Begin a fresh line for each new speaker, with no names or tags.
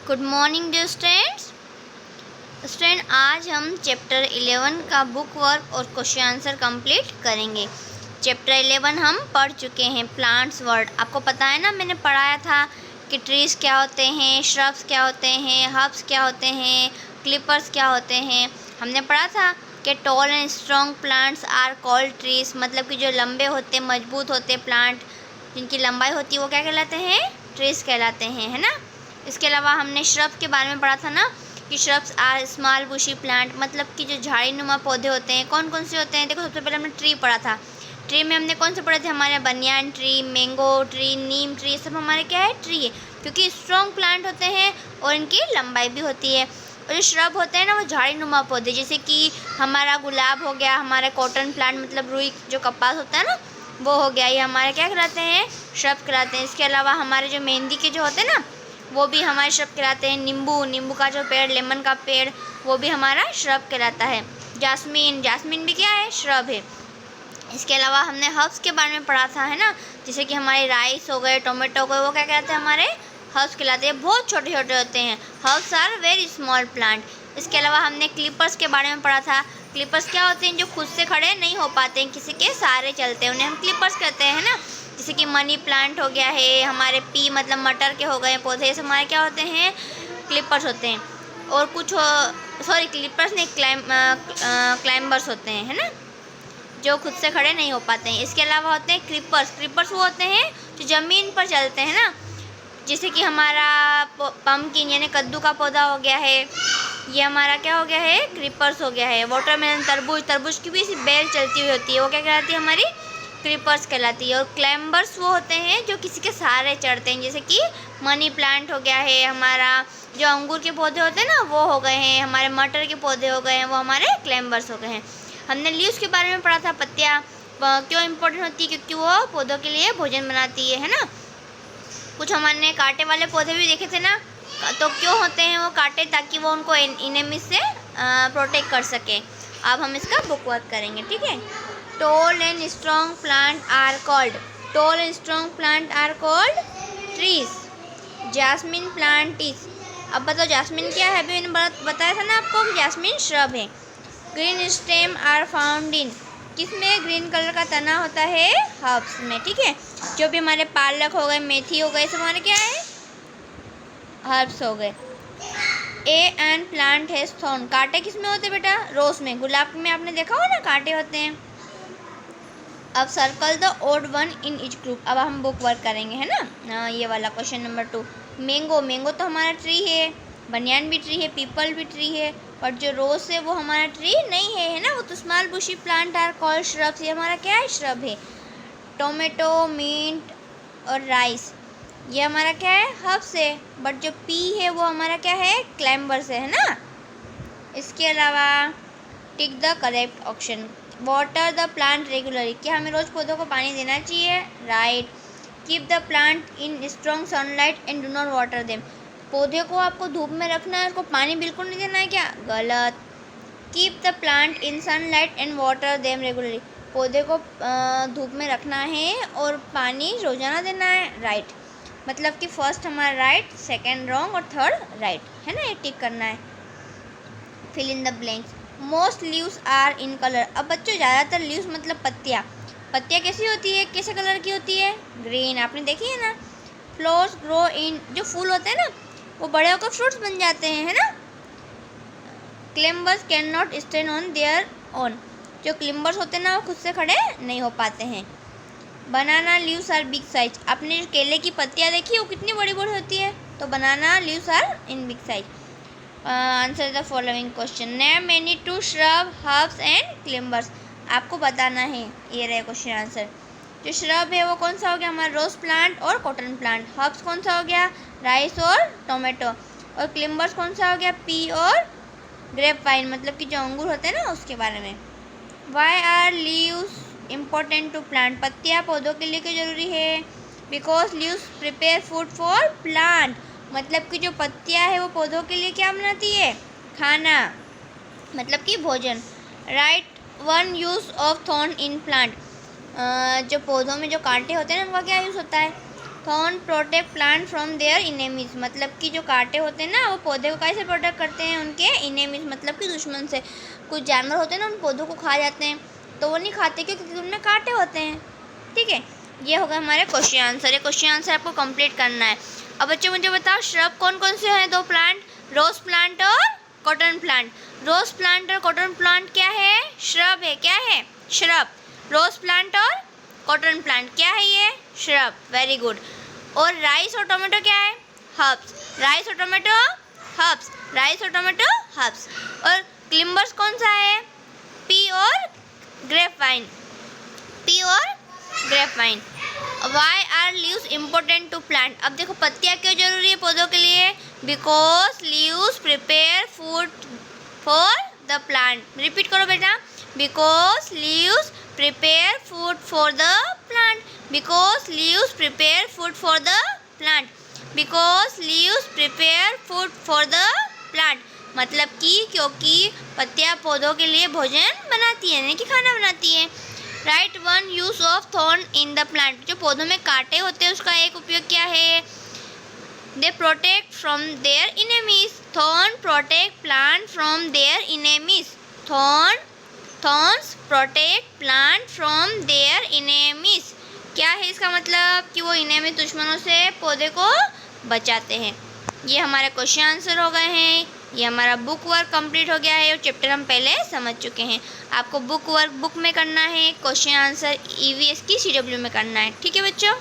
Good morning dear students. आज हम chapter 11 का बुक वर्क और क्वेश्चन आंसर कंप्लीट करेंगे। चैप्टर 11 हम पढ़ चुके हैं, प्लांट्स वर्ड। आपको पता है ना, मैंने पढ़ाया था कि ट्रीज़ क्या होते हैं, श्रब्स क्या होते हैं, हर्ब्स क्या होते हैं, क्लिपर्स क्या होते हैं। हमने पढ़ा था कि tall and strong plants are called trees, मतलब कि जो लंबे होते, मजबूत होते प्लांट, जिनकी लंबाई होती है वो क्या कहलाते हैं, ट्रीज़ कहलाते हैं, है ना। इसके अलावा हमने श्रब के बारे में पढ़ा था ना कि shrubs are small bushy plant, मतलब कि जो झाड़ी नुमा पौधे होते हैं। कौन कौन से होते हैं? देखो, सबसे पहले हमने ट्री पढ़ा था। ट्री में हमने कौन से पढ़े थे? हमारे बनियान ट्री, मैंगो ट्री, नीम ट्री, ये सब हमारे क्या है, ट्री है, क्योंकि स्ट्रॉन्ग प्लांट होते हैं और इनकी लंबाई भी होती है। और जो श्रब होते हैं ना, वो झाड़ी नुमा पौधे, जैसे कि हमारा गुलाब हो गया, हमारा कॉटन प्लांट मतलब रुई जो कपास होता है ना, वो हो गया, ये हमारे क्या कहलाते हैं, श्रब कहलाते हैं। इसके अलावा हमारे जो मेहंदी के जो होते हैं ना, वो भी हमारे श्रब कहलाते हैं। नींबू का जो पेड़, लेमन का पेड़, वो भी हमारा श्रब कहलाता है। जासमीन भी क्या है, श्रब है। इसके अलावा हमने हर्ब्स के बारे में पढ़ा था, है ना, जैसे कि हमारे राइस हो गए, टोमेटो हो गए, वो क्या कहलाते हैं, हमारे हर्ब्स कहलाते हैं। बहुत छोटे छोटे होते हैं। Herbs are very small plant. इसके अलावा हमने क्लिपर्स के बारे में पढ़ा था। क्लिपर्स क्या होते हैं? जो खुद से खड़े नहीं हो पाते हैं, किसी के सहारे चलते हैं, उन्हें हम क्लिपर्स कहते हैं, है ना। जैसे कि मनी प्लांट हो गया है, हमारे पी मतलब मटर के हो गए पौधे, ये हमारे क्या होते हैं, क्लिपर्स होते हैं। और कुछ क्लिपर्स नहीं, क्लाइंबर्स होते हैं, है ना, जो खुद से खड़े नहीं हो पाते हैं। इसके अलावा होते हैं क्रीपर्स वो होते हैं जो ज़मीन पर चलते हैं ना, जैसे कि हमारा पम्पकिन यानी कद्दू का पौधा हो गया है, ये हमारा क्या हो गया है, क्रीपर्स हो गया है। वाटरमेलन, तरबूज की भी बेल चलती हुई होती है, वो क्या कहलाती है, हमारी क्रीपर्स कहलाती है। और क्लाइंबर्स वो होते हैं जो किसी के सहारे चढ़ते हैं, जैसे कि मनी प्लांट हो गया है, हमारा जो अंगूर के पौधे होते हैं ना, वो हो गए हैं, हमारे मटर के पौधे हो गए हैं, वो हमारे क्लाइंबर्स हो गए हैं। हमने लीव्स के बारे में पढ़ा था। पत्तियाँ क्यों इम्पोर्टेंट होती है? क्योंकि वो पौधों के लिए भोजन बनाती है ना। कुछ हमने कांटे वाले पौधे भी देखे थे ना, तो क्यों होते हैं वो कांटे? ताकि वो उनको इनेमी से प्रोटेक्ट कर सके। अब हम इसका बुक वर्क करेंगे, ठीक है। Tall and strong plant are called trees. Jasmine plant is, अब बताओ जास्मिन क्या है? अभी मैंने बताया था ना आपको, जास्मिन श्रब है। Green stem are found in, किसमें? ग्रीन कलर का तना होता है, हर्ब्स में, ठीक है। जो भी हमारे पालक हो गए, मेथी हो गए, सब हमारे क्या है, हर्ब्स हो गए। एन प्लांट हैज थॉर्न, कांटे किसमें होते बेटा? रोज में। गुलाब में आपने देखा हो ना, कांटे होते हैं। अब circle the odd one in each group. अब हम बुक वर्क करेंगे, है ना। ये वाला क्वेश्चन नंबर 2। मैंगो तो हमारा ट्री है, बनियान भी ट्री है, पीपल भी ट्री है, पर जो रोज है वो हमारा ट्री नहीं है ना, वो तो small bushy plant are called shrubs, ये हमारा क्या है, श्रब है। टोमेटो, मिंट और राइस, ये हमारा क्या है, हर्ब्स है, बट जो पी है वो हमारा क्या है, क्लाइंबर्स है ना। इसके अलावा tick the correct option. Water the plant regularly, क्या हमें रोज़ पौधों को पानी देना चाहिए? Right. Keep the plant in strong sunlight and do not water them, पौधे को आपको धूप में रखना है, उसको पानी बिल्कुल नहीं देना है, क्या? गलत। Keep the plant in sunlight and water them regularly, पौधे को धूप में रखना है और पानी रोजाना देना है, राइट। मतलब कि फर्स्ट हमारा राइट, सेकेंड रॉन्ग और थर्ड राइट, है ना, ये टिक करना है। Fill in the blanks. Most leaves are in colour, अब बच्चों ज़्यादातर लीव्स मतलब पत्तियाँ कैसी होती है, कैसे कलर की होती है? ग्रीन, आपने देखी है ना। फ्लावर्स ग्रो इन, जो फूल होते हैं ना वो बड़े होकर फ्रूट्स बन जाते हैं, है ना। Climbers can not stand on their own, जो क्लिम्बर्स होते हैं ना वो खुद से खड़े नहीं हो पाते हैं। बनाना लीव्स आर बिग साइज, आपने जो केले की पत्तियाँ देखी है वो कितनी बड़ी बड़ी होती है, तो banana leaves are in big size. Answer the following question. Name any two shrub, herbs and climbers, आपको बताना है, ये रहे क्वेश्चन आंसर। जो श्रब है वो कौन सा हो गया, हमारा रोज प्लांट और कॉटन प्लांट। हर्ब्स कौन सा हो गया, राइस और टोमेटो। और क्लिम्बर्स कौन सा हो गया, पी और ग्रेप वाइन, मतलब कि जो अंगूर होते हैं ना उसके बारे में। Why are leaves important to plant, पत्तियाँ पौधों के लिए क्यों जरूरी है? Because leaves prepare food for plant, मतलब कि जो पत्तियाँ है वो पौधों के लिए क्या बनाती है, खाना, मतलब कि भोजन। Right one use of thorn in plant, जो पौधों में जो कांटे होते हैं ना उनका क्या यूज़ होता है? Thorn protect plant from their enemies, मतलब कि जो कांटे होते हैं ना वो पौधे को कैसे प्रोटेक्ट करते हैं, उनके इनेमीज मतलब कि दुश्मन से। कुछ जानवर होते हैं ना उन पौधों को खा जाते हैं, तो वो नहीं खाते क्योंकि उनमें कांटे होते हैं। ठीक है, ये होगा हमारे क्वेश्चन आंसर। ये क्वेश्चन आंसर आपको कंप्लीट करना है। अब बच्चों मुझे बताओ श्रब कौन कौन से हैं, दो प्लांट, रोज प्लांट और कॉटन प्लांट। रोज प्लांट और कॉटन प्लांट क्या है, श्रब है। क्या है, श्रब। रोज प्लांट और कॉटन प्लांट क्या है, ये श्रब। Very good. और राइस और टोमेटो क्या है, हर्ब्स। राइस और टोमेटो हर्ब्स, राइस और टोमेटो हर्ब्स। और क्लिम्बर्स कौन सा है, पी और ग्रेपवाइन, पी और grapevine. Why are leaves important to plant. अब देखो पत्तियाँ क्यों जरूरी है पौधों के लिए, because leaves prepare food for the plant. Repeat करो बेटा, because leaves prepare food for the plant, because leaves prepare food for the plant, because leaves prepare food for the plant, मतलब कि क्योंकि पत्तियां पौधों के लिए भोजन बनाती है, यानी कि खाना बनाती है। Right one use of thorn in the plant. जो पौधों में कांटे होते हैं उसका एक उपयोग क्या है, they protect from their enemies. Thorn protect plant from their enemies. Thorns protect plant from their enemies. क्या है इसका मतलब कि वो इनेमी दुश्मनों से पौधे को बचाते हैं। ये हमारे क्वेश्चन आंसर हो गए हैं। ये हमारा बुक वर्क कंप्लीट हो गया है और चैप्टर हम पहले समझ चुके हैं। आपको बुक वर्क बुक में करना है, क्वेश्चन आंसर EVS की CW में करना है। ठीक है बच्चों।